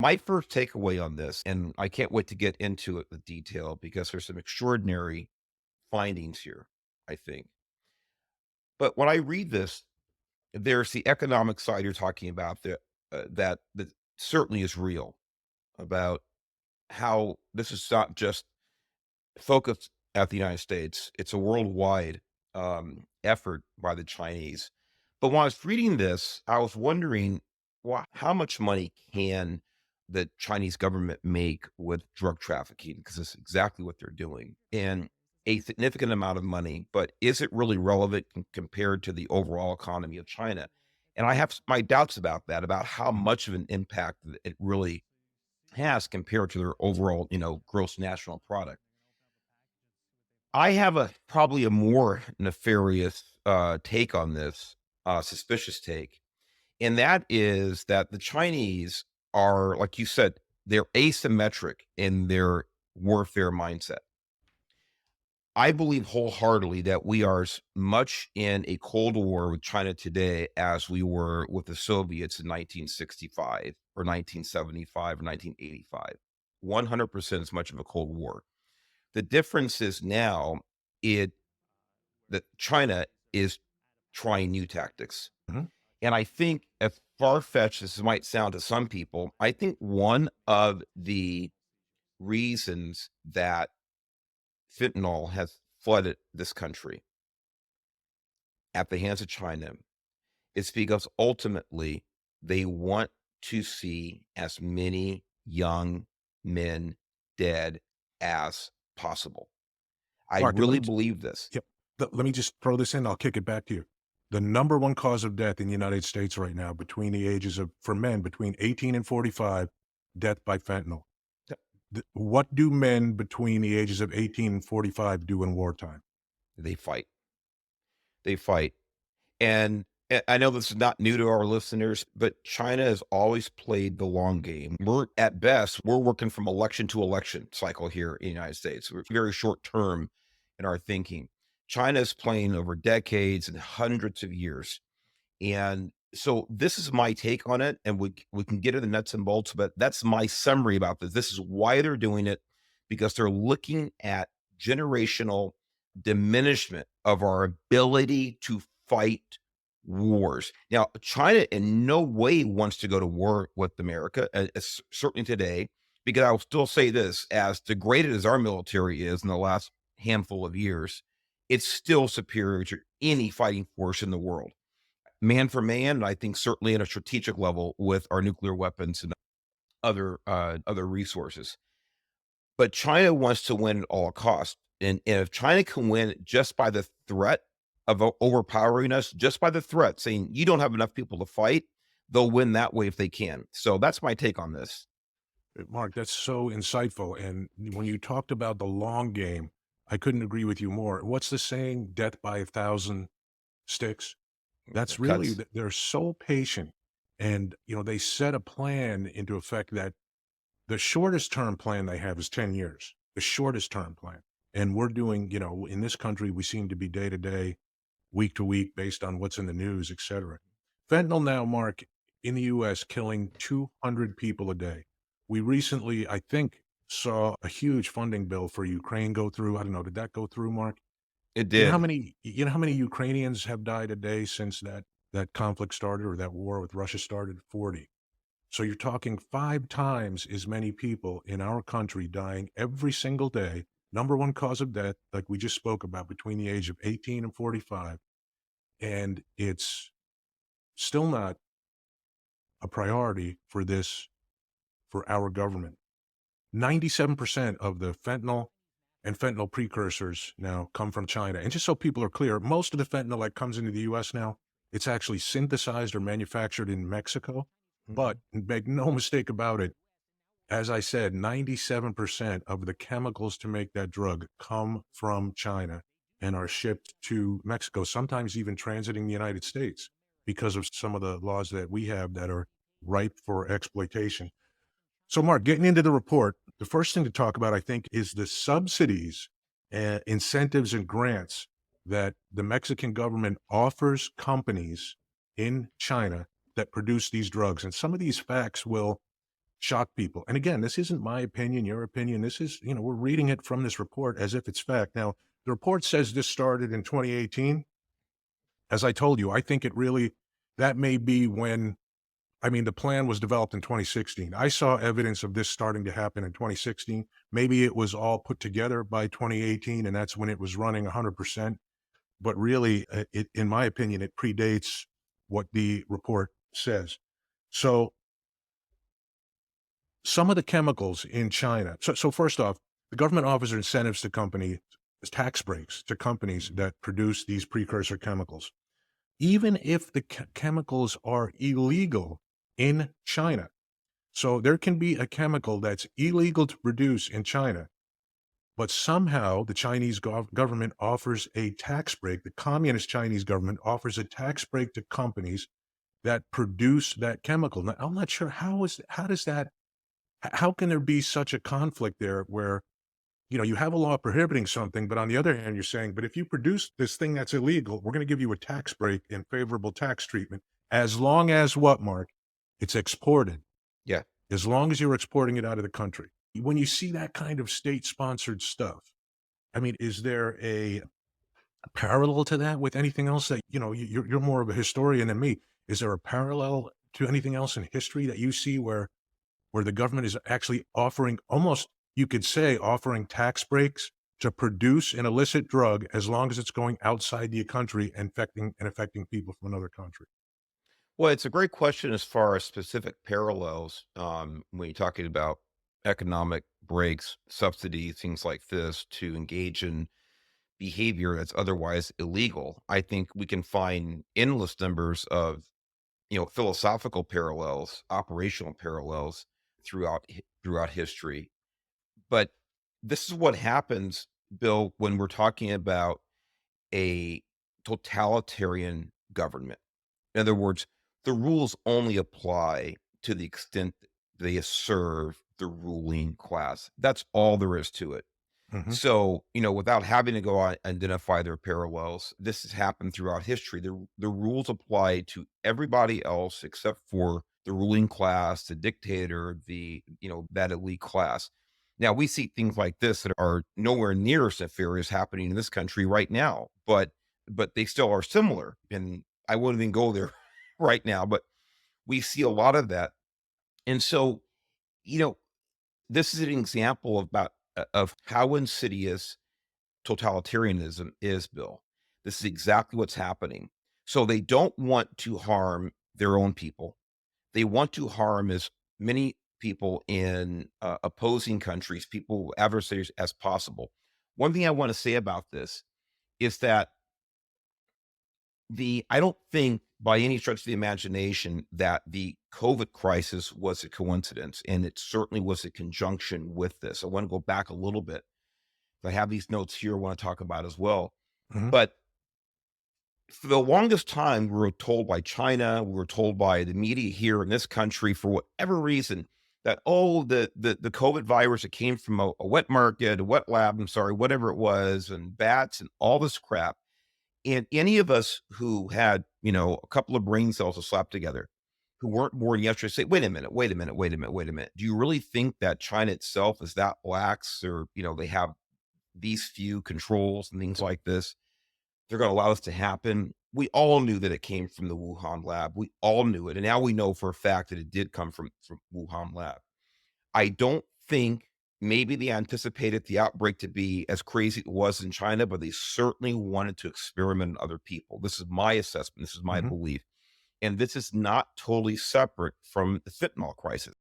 My first takeaway on this, and I can't wait to get into it with detail because there's some extraordinary findings here, I think. But when I read this, there's the economic side you're talking about that certainly is real about how this is not just focused at the United States. It's a worldwide effort by the Chinese. But when I was reading this, I was wondering, well, how much money can the Chinese government make with drug trafficking? Because it's exactly what they're doing. And a significant amount of money, but is it really relevant compared to the overall economy of China? And I have my doubts about that, about how much of an impact that it really has compared to their overall, gross national product. I have a probably a more nefarious, take on this, suspicious take, and that is that the Chinese are, like you said, they're asymmetric in their warfare mindset. I believe wholeheartedly that we are as much in a Cold War with China today as we were with the Soviets in 1965 or 1975 or 1985. 100% as much of a Cold War. The difference is now it that China is trying new tactics. Mhm. And I think, as far fetched as it might sound to some people, I think one of the reasons that fentanyl has flooded this country at the hands of China is because ultimately they want to see as many young men dead as possible. I Mark, let really me believe this. yep. Let me just throw this in, I'll kick it back to you. The number one cause of death in the United States right now between the ages of for men between 18 and 45, death by fentanyl. What do men between the ages of 18 and 45 do in wartime? They fight. They fight. And I know this is not new to our listeners, but China has always played the long game. We're at best, we're working from election to election cycle here in the United States. We're very short term in our thinking. China is playing over decades and hundreds of years. And so this is my take on it, and we can get into the nuts and bolts, but that's my summary about this. This is why they're doing it, because they're looking at generational diminishment of our ability to fight wars. Now, China in no way wants to go to war with America, certainly today, because I will still say this: as degraded as our military is in the last handful of years, it's still superior to any fighting force in the world, man for man, and I think certainly at a strategic level with our nuclear weapons and other resources. But China wants to win at all costs, and if China can win just by the threat of overpowering us, just by the threat, saying you don't have enough people to fight, they'll win that way if they can. So that's my take on this. Mark, that's so insightful. And when you talked about the long game, I couldn't agree with you more. What's the saying? Death by a thousand sticks. That's really Cuts. they're so patient, and they set a plan into effect that the shortest term plan they have is 10 years. The shortest term plan, and we're doing in this country we seem to be day to day, week to week, based on what's in the news, etc. Fentanyl now, Mark, in the U.S. killing 200 people a day. We recently, I think, saw a huge funding bill for Ukraine go through. I don't know, did that go through, Mark? It You know how did. many you know how many Ukrainians have died a day since that conflict started, or that war with Russia started? 40. So you're talking 5 times as many people in our country dying every single day. Number one cause of death, like we just spoke about, between the age of 18 and 45, and it's still not a priority for our government. 97% of the fentanyl and fentanyl precursors now come from China. And just so people are clear, most of the fentanyl that comes into the US now, it's actually synthesized or manufactured in Mexico. But Mhm. make no mistake about it, as I said, 97% of the chemicals to make that drug come from China and are shipped to Mexico, sometimes even transiting the United States because of some of the laws that we have that are ripe for exploitation. So, Mark, getting into the report, the first thing to talk about, I think, is the subsidies, incentives, and grants that the Mexican government offers companies in China that produce these drugs. And some of these facts will shock people. And again, this isn't my opinion, your opinion. This is, we're reading it from this report as if it's fact. Now, the report says this started in 2018. As I told you, I think that may be when, I mean, the plan was developed in 2016. I saw evidence of this starting to happen in 2016. Maybe it was all put together by 2018, and that's when it was running 100%. But really, in my opinion, it predates what the report says. So some of the chemicals in China. So first off, the government offers incentives to companies, tax breaks to companies that produce these precursor chemicals. Even if the chemicals are illegal in China. So there can be a chemical that's illegal to produce in China, but somehow the Chinese government offers a tax break. The communist Chinese government offers a tax break to companies that produce that chemical. Now, I'm not sure how does that how can there be such a conflict there where, you have a law prohibiting something, but on the other hand, you're saying, but if you produce this thing that's illegal, we're going to give you a tax break and favorable tax treatment as long as what, Mark? It's exported. Yeah. As long as you're exporting it out of the country. When you see that kind of state-sponsored stuff, I mean, is there a parallel to that with anything else that, you're more of a historian than me. Is there a parallel to anything else in history that you see where the government is actually offering almost, you could say, offering tax breaks to produce an illicit drug as long as it's going outside the country and affecting people from another country? Well, it's a great question as far as specific parallels, when you're talking about economic breaks, subsidies, things like this to engage in behavior that's otherwise illegal. I think we can find endless numbers of, philosophical parallels, operational parallels throughout history. But this is what happens, Bill, when we're talking about a totalitarian government. In other words, the rules only apply to the extent they serve the ruling class. That's all there is to it. Mhm, So, without having to go out and identify their parallels, this has happened throughout history. The rules apply to everybody else except for the ruling class, the dictator, that elite class. Now, we see things like this that are nowhere near as nefarious happening in this country right now, but they still are similar. And I wouldn't even go there right now, but we see a lot of that. And so, you know, this is an example of how insidious totalitarianism is, Bill. This is exactly what's happening. So they don't want to harm their own people. They want to harm as many people in opposing countries, people, adversaries as possible. One thing I want to say about this is that I don't think by any stretch of the imagination that the COVID crisis was a coincidence, and it certainly was a conjunction with this. I want to go back a little bit. I have these notes here I want to talk about as well. mhm, But for the longest time, we were told by China, we were told by the media here in this country, for whatever reason, that the COVID virus that came from a wet market, a wet lab, I'm sorry, whatever it was, and bats and all this crap. And any of us who had, a couple of brain cells to slap together, who weren't born yesterday, say, wait a minute, wait a minute, wait a minute, wait a minute. Do you really think that China itself is that lax, or, they have these few controls and things like this? They're going to allow this to happen. We all knew that it came from the Wuhan lab. We all knew it. And now we know for a fact that it did come from Wuhan lab. I don't think maybe they anticipated the outbreak to be as crazy as it was in China, but they certainly wanted to experiment on other people. This is my assessment. This is my mhm. belief. And this is not totally separate from the fentanyl crisis.